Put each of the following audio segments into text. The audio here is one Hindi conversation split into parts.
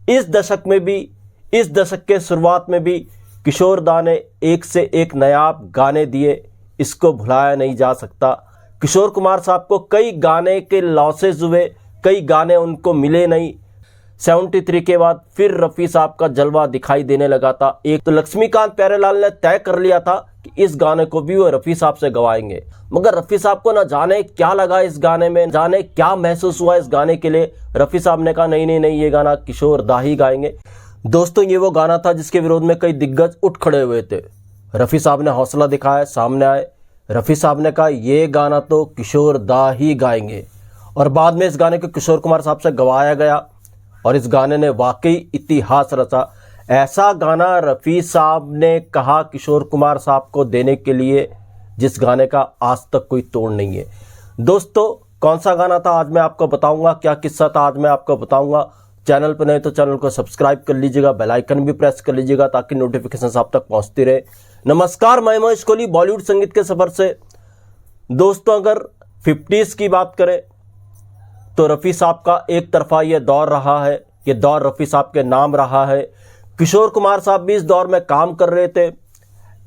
इस दशक के शुरुआत में भी किशोर दा ने एक से एक नायाब गाने दिए, इसको भुलाया नहीं जा सकता। किशोर कुमार साहब को कई गाने के लॉसेज हुए, कई गाने उनको मिले नहीं। 73 के बाद फिर रफ़ी साहब का जलवा दिखाई देने लगा था। एक तो लक्ष्मीकांत प्यारेलाल ने तय कर लिया था कि इस गाने को भी वो रफ़ी साहब से गवाएंगे, मगर रफ़ी साहब को ना जाने क्या लगा इस गाने में, जाने क्या महसूस हुआ इस गाने के लिए। रफ़ी साहब ने कहा नहीं, ये गाना किशोर दा ही गाएंगे। दोस्तों, ये वो गाना था जिसके विरोध में कई दिग्गज उठ खड़े हुए थे। रफ़ी साहब ने हौसला दिखाया, सामने आए। रफ़ी साहब ने कहा ये गाना तो किशोर दा ही गाएंगे, और बाद में इस गाने को किशोर कुमार साहब से गवाया गया और इस गाने ने वाकई इतिहास रचा। ऐसा गाना रफ़ी साहब ने कहा किशोर कुमार साहब को देने के लिए जिस गाने का आज तक कोई तोड़ नहीं है। दोस्तों, कौन सा गाना था आज मैं आपको बताऊंगा, क्या किस्सा था आज मैं आपको बताऊंगा। चैनल पर नहीं तो चैनल को सब्सक्राइब कर लीजिएगा, बेल आइकन भी प्रेस कर लीजिएगा ताकि नोटिफिकेशन आप तक पहुंचती रहे। नमस्कार, मैं महेश कोहली बॉलीवुड संगीत के सफर से। दोस्तों, अगर 50s की बात करें तो रफ़ी साहब का एक तरफा ये दौर रहा है, ये दौर रफ़ी साहब के नाम रहा है। किशोर कुमार साहब भी इस दौर में काम कर रहे थे,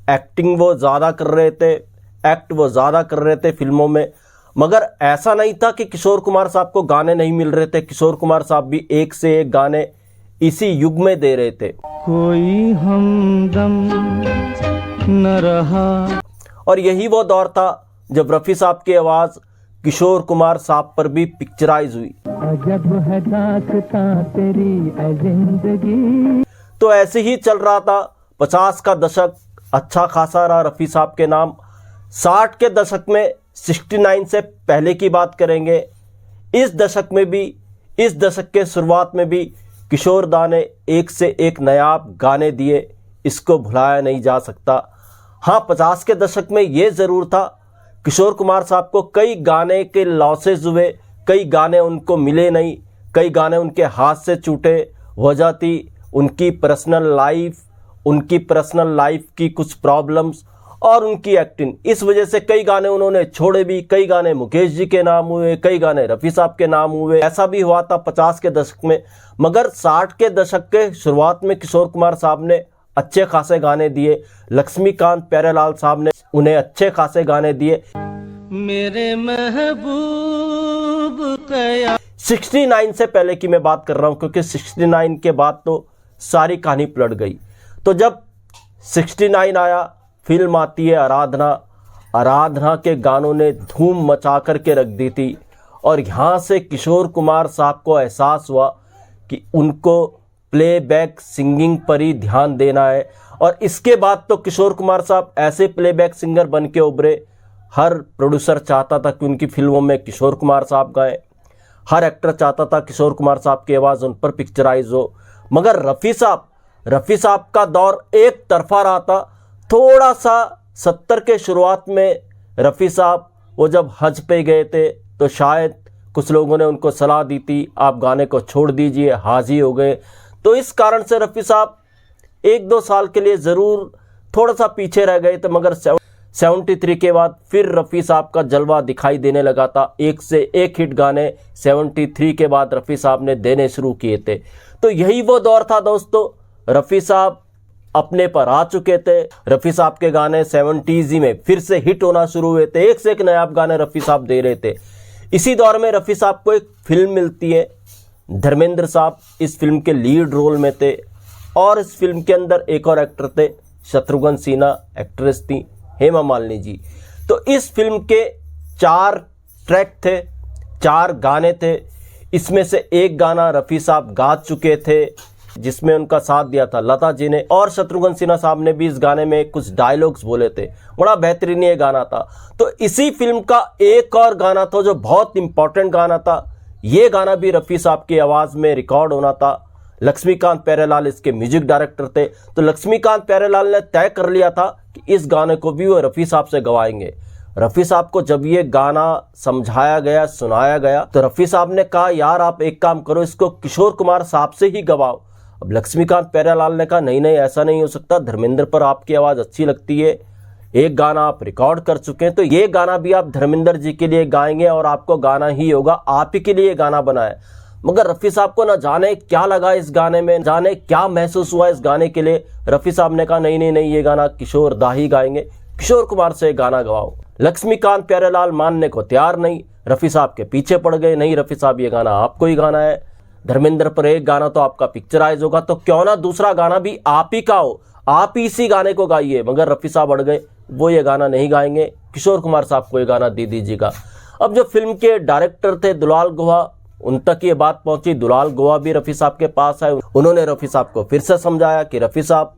एक्टिंग वो ज़्यादा कर रहे थे, एक्ट वो ज़्यादा कर रहे थे फिल्मों में, मगर ऐसा नहीं था कि किशोर कुमार साहब को गाने नहीं मिल रहे थे। किशोर कुमार साहब भी एक से एक गाने इसी युग में दे रहे थे। कोई हमदम न रहा। और यही वो दौर था जब रफ़ी साहब की आवाज़ किशोर कुमार साहब पर भी पिक्चराइज हुई। अजब है दास्तां तेरी ऐ जिंदगी। तो ऐसे ही चल रहा था 50 का दशक, अच्छा खासा रहा रफ़ी साहब के नाम। 60 के दशक में 69 से पहले की बात करेंगे, इस दशक के शुरुआत में भी किशोर दा ने एक से एक नायाब गाने दिए, इसको भुलाया नहीं जा सकता। हाँ, 50 के दशक में ये ज़रूर था किशोर कुमार साहब को कई गाने के लॉसेज हुए, कई गाने उनको मिले नहीं, कई गाने उनके हाथ से छूटे। वजह थी उनकी पर्सनल लाइफ की कुछ प्रॉब्लम्स और उनकी एक्टिंग। इस वजह से कई गाने उन्होंने छोड़े भी, कई गाने मुकेश जी के नाम हुए, कई गाने रफ़ी साहब के नाम हुए। ऐसा भी हुआ था 50 के दशक में। मगर 60 के दशक के शुरुआत में किशोर कुमार साहब ने अच्छे खासे गाने दिए, लक्ष्मीकांत प्यारेलाल साहब ने उन्हें अच्छे खासे गाने दिए। मेरे महबूब कया 69 से पहले की मैं बात कर रहा हूं, क्योंकि 69 के बाद तो सारी कहानी पलट गई। तो जब 69 आया, फिल्म आती है आराधना के गानों ने धूम मचा करके रख दी थी। और यहाँ से किशोर कुमार साहब को एहसास हुआ कि उनको प्लेबैक सिंगिंग पर ही ध्यान देना है। और इसके बाद तो किशोर कुमार साहब ऐसे प्लेबैक सिंगर बन के उभरे, हर प्रोड्यूसर चाहता था कि उनकी फिल्मों में किशोर कुमार साहब गाएं, हर एक्टर चाहता था किशोर कुमार साहब की आवाज़ उन पर पिक्चराइज हो। मगर रफ़ी साहब का दौर एक तरफा रहा था। थोड़ा सा 70 के शुरुआत में रफ़ी साहब वो जब हज पे गए थे तो शायद कुछ लोगों ने उनको सलाह दी थी आप गाने को छोड़ दीजिए, हाजी हो गए। तो इस कारण से रफ़ी साहब 1-2 साल के लिए ज़रूर थोड़ा सा पीछे रह गए थे, मगर 73 के बाद फिर रफ़ी साहब का जलवा दिखाई देने लगा था। एक से एक हिट गाने 73 के बाद रफ़ी साहब ने देने शुरू किए थे। तो यही वो दौर था दोस्तों, रफ़ी साहब अपने पर आ चुके थे। रफ़ी साहब के गाने 70s में फिर से हिट होना शुरू हुए थे, एक से एक नायाब गाने रफ़ी साहब दे रहे थे। इसी दौर में रफ़ी साहब को एक फिल्म मिलती है, धर्मेंद्र साहब इस फिल्म के लीड रोल में थे, और इस फिल्म के अंदर एक और एक्टर थे, शत्रुघ्न सिन्हा, एक्ट्रेस थी हेमा मालिनी जी। तो इस फिल्म के 4 ट्रैक थे, 4 गाने थे। इसमें से एक गाना रफ़ी साहब गा चुके थे जिसमें उनका साथ दिया था लता जी ने, और शत्रुघ्न सिन्हा साहब ने भी इस गाने में कुछ डायलॉग्स बोले थे। बड़ा बेहतरीन ये गाना था। तो इसी फिल्म का एक और गाना था जो बहुत इंपॉर्टेंट गाना था। ये गाना भी रफ़ी साहब की आवाज़ में रिकॉर्ड होना था। लक्ष्मीकांत प्यारेलाल इसके म्यूजिक डायरेक्टर थे। तो लक्ष्मीकांत प्यारेलाल ने तय कर लिया था कि इस गाने को भी वो रफ़ी साहब से गवाएंगे। रफ़ी साहब को जब ये गाना समझाया गया, सुनाया गया, तो रफ़ी साहब ने कहा यार आप एक काम करो, इसको किशोर कुमार साहब से ही गवाओ। अब लक्ष्मीकांत प्यारेलाल ने कहा नहीं ऐसा नहीं हो सकता, धर्मेंद्र पर आपकी आवाज़ अच्छी लगती है, एक गाना आप रिकॉर्ड कर चुके हैं, तो ये गाना भी आप धर्मेंद्र जी के लिए गाएंगे और आपको गाना ही होगा, आप ही के लिए गाना बना है। मगर रफ़ी साहब को ना जाने क्या लगा इस गाने में, जाने क्या महसूस हुआ इस गाने के लिए। रफ़ी साहब ने कहा नहीं नहीं नहीं, ये गाना किशोर दा ही गाएंगे, किशोर कुमार से गाना गवाओ। लक्ष्मीकांत प्यारेलाल मानने को तैयार नहीं, रफ़ी साहब के पीछे पड़ गए, नहीं रफ़ी साहब ये गाना आपको ही गाना है, धर्मेंद्र पर एक गाना तो आपका पिक्चराइज होगा, तो क्यों ना दूसरा गाना भी आप ही का हो, आप ही इसी गाने को गाइए। मगर रफ़ी साहब अड़ गए, वो ये गाना नहीं गाएंगे, किशोर कुमार साहब को ये गाना दे दीजिएगा। अब जो फिल्म के डायरेक्टर थे दुलाल गुहा, उन तक ये बात पहुंची, दुलाल गुहा भी रफ़ी साहब के पास आए, उन्होंने रफ़ी साहब को फिर से समझाया कि रफ़ी साहब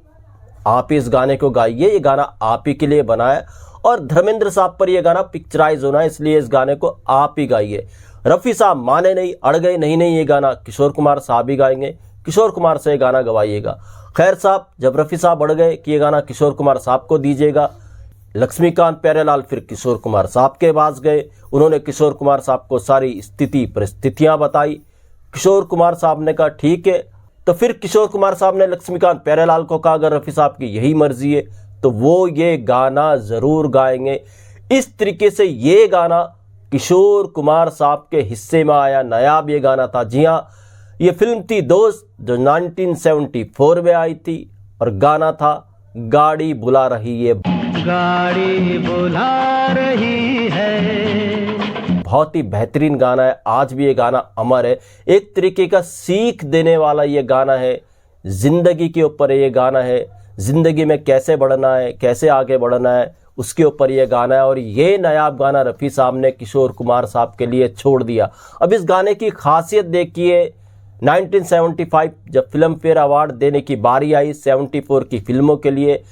आप इस गाने को गाइए, ये गाना आप ही के लिए बनाया और धर्मेंद्र साहब पर यह गाना पिक्चराइज होना है, इसलिए इस गाने को आप ही गाइए। रफ़ी साहब माने नहीं, अड़ गए, नहीं नहीं ये गाना किशोर कुमार साहब ही गाएंगे, किशोर कुमार से ये गाना गवाइएगा। खैर साहब, जब रफ़ी साहब अड़ गए कि ये गाना किशोर कुमार साहब को दीजिएगा, लक्ष्मीकांत प्यारेलाल फिर किशोर कुमार साहब के पास गए, उन्होंने किशोर कुमार साहब को सारी स्थिति परिस्थितियां बताई। किशोर कुमार साहब ने कहा ठीक है, तो फिर किशोर कुमार साहब ने लक्ष्मीकांत प्यारेलाल को कहा अगर रफ़ी साहब की यही मर्जी है तो वो ये गाना ज़रूर गाएंगे। इस तरीके से ये गाना किशोर कुमार साहब के हिस्से में आया, नायाब ये गाना था। जी हाँ, ये फिल्म थी दोस्त, जो 1974 में आई थी और गाना था गाड़ी बुला रही है, गाड़ी बुला रही है। बहुत ही बेहतरीन गाना है, आज भी ये गाना अमर है। एक तरीके का सीख देने वाला ये गाना है, जिंदगी के ऊपर ये गाना है, जिंदगी में कैसे बढ़ना है, कैसे आगे बढ़ना है, उसके ऊपर ये गाना है। और ये नायाब गाना रफ़ी साहब ने किशोर कुमार साहब के लिए छोड़ दिया। अब इस गाने की खासियत देखिए, 1975 जब फिल्म फेयर अवार्ड देने की बारी आई 74 की फिल्मों के लिए,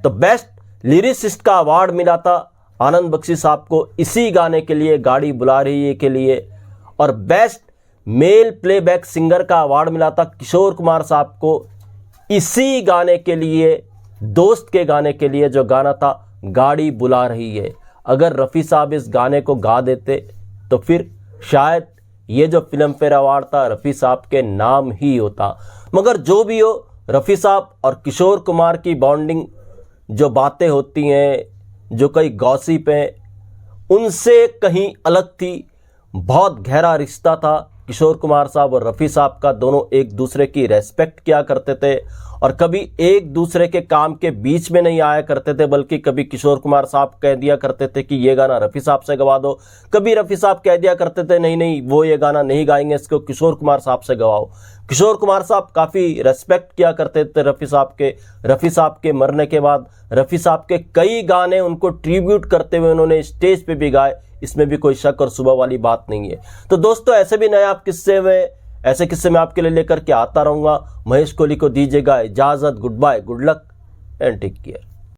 तो बेस्ट लिरिसिस्ट का अवार्ड मिला था आनंद बख्शी साहब को इसी गाने के लिए, गाड़ी बुला रही है के लिए। और बेस्ट मेल प्लेबैक सिंगर का अवार्ड मिला था किशोर कुमार साहब को इसी गाने के लिए, दोस्त के गाने के लिए, जो गाना था गाड़ी बुला रही है। अगर रफ़ी साहब इस गाने को गा देते तो फिर शायद ये जो फिल्म फेयर अवार्ड था रफ़ी साहब के नाम ही होता। मगर जो भी हो, रफ़ी साहब और किशोर कुमार की बॉन्डिंग, जो बातें होती हैं, जो कई गॉसिप हैं, उनसे कहीं अलग थी। बहुत गहरा रिश्ता था किशोर कुमार साहब और रफ़ी साहब का, दोनों एक दूसरे की रेस्पेक्ट किया करते थे और कभी एक दूसरे के काम के बीच में नहीं आया करते थे, बल्कि कभी किशोर कुमार साहब कह दिया करते थे कि ये गाना रफ़ी साहब से गवा दो, कभी रफ़ी साहब कह दिया करते थे नहीं नहीं वो ये गाना नहीं गाएंगे, इसको किशोर कुमार साहब से गवाओ। किशोर कुमार साहब काफ़ी रेस्पेक्ट किया करते थे रफ़ी साहब के। रफ़ी साहब के मरने के बाद रफ़ी साहब के कई गाने उनको ट्रिब्यूट करते हुए उन्होंने स्टेज पे भी गाए, इसमें भी कोई शक और शुबा वाली बात नहीं है। तो दोस्तों, ऐसे भी नए आप किस्से में, ऐसे किस्से मैं आपके लिए लेकर के आता रहूँगा। महेश कोहली को दीजिएगा इजाज़त, goodbye, good luck and take care.